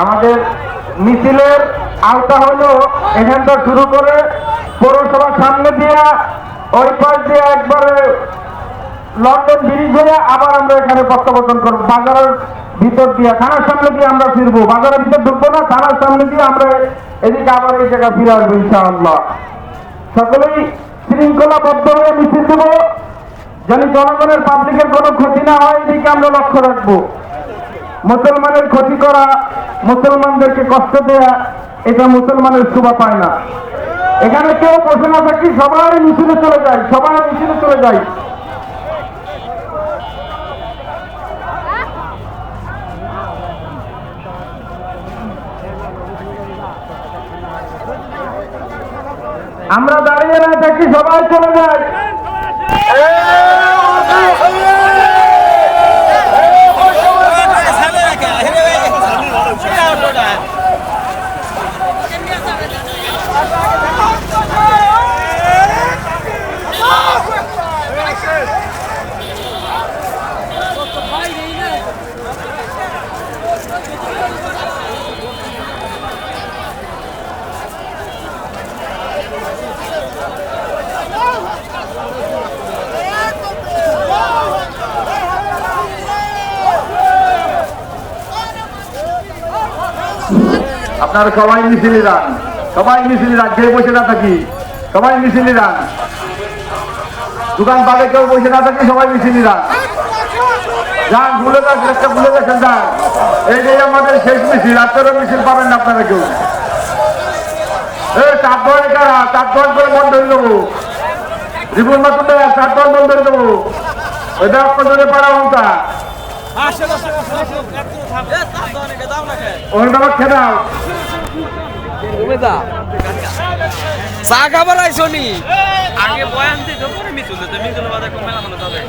আমাদের মিছিলের আওতা হলো এখানটা শুরু করে পৌরসভার সামনে দিয়ে ওই পাশ দিয়ে একবারে লন্ডন ব্রিজ হয়ে আবার আমরা এখানে প্রত্যাবর্তন করবো। বাজারের ভিতর দিয়ে থানার সামনে দিয়ে আমরা ফিরবো, বাজারের ভিতর ঢুকবো না, থানার সামনে দিয়ে আমরা এদিকে আবার এই জায়গায় ফিরে আসবো ইনশাআল্লাহ। সকলেই শৃঙ্খলাবদ্ধ হয়ে মিছিল দেবো, যেন জনগণের পাবলিকের কোনো ক্ষতি না হয়, এদিকে আমরা লক্ষ্য রাখবো। মুসলমানের ক্ষতি করা, মুসলমানদেরকে কষ্ট দেয়া, এটা মুসলমানের শোভা পায় না। এখানে কেউ বসে না থাকি, সবাই মিছিলে চলে যায়, সবাই মিছিলে চলে যায়। আমরা দাঁড়িয়ে না থাকি, সবাই চলে যায়। আপনারা সবাই মিছিলে যান, সবাই মিছিলে যান, কেউ বসে না থাকি, সবাই মিছিলে যান। দোকান পালে কেউ বসে না থাকি, সবাই মিছিলে যান। যান, ভুলে যান, একটা ভুলে গেছেন, যান। এই যে আমাদের শেষ মিছিল, আপনারা মিছিল পাবেন না আপনারা কেউ। এই চার দোয়ারে কারা, চার দোয়ার করে বন্ধ হয়ে দেবো, রিপুর মাত্র চার দোয়ার বন্ধ হয়ে দেবো। ওইটা আপনাদের পাড়া মমতা ওই বাবা খেদাও চা খাবার আইসো নি আগে বয়ান দিত পরে মিছিল দিত মিছিল বাদে কোন মেলা মনে তবে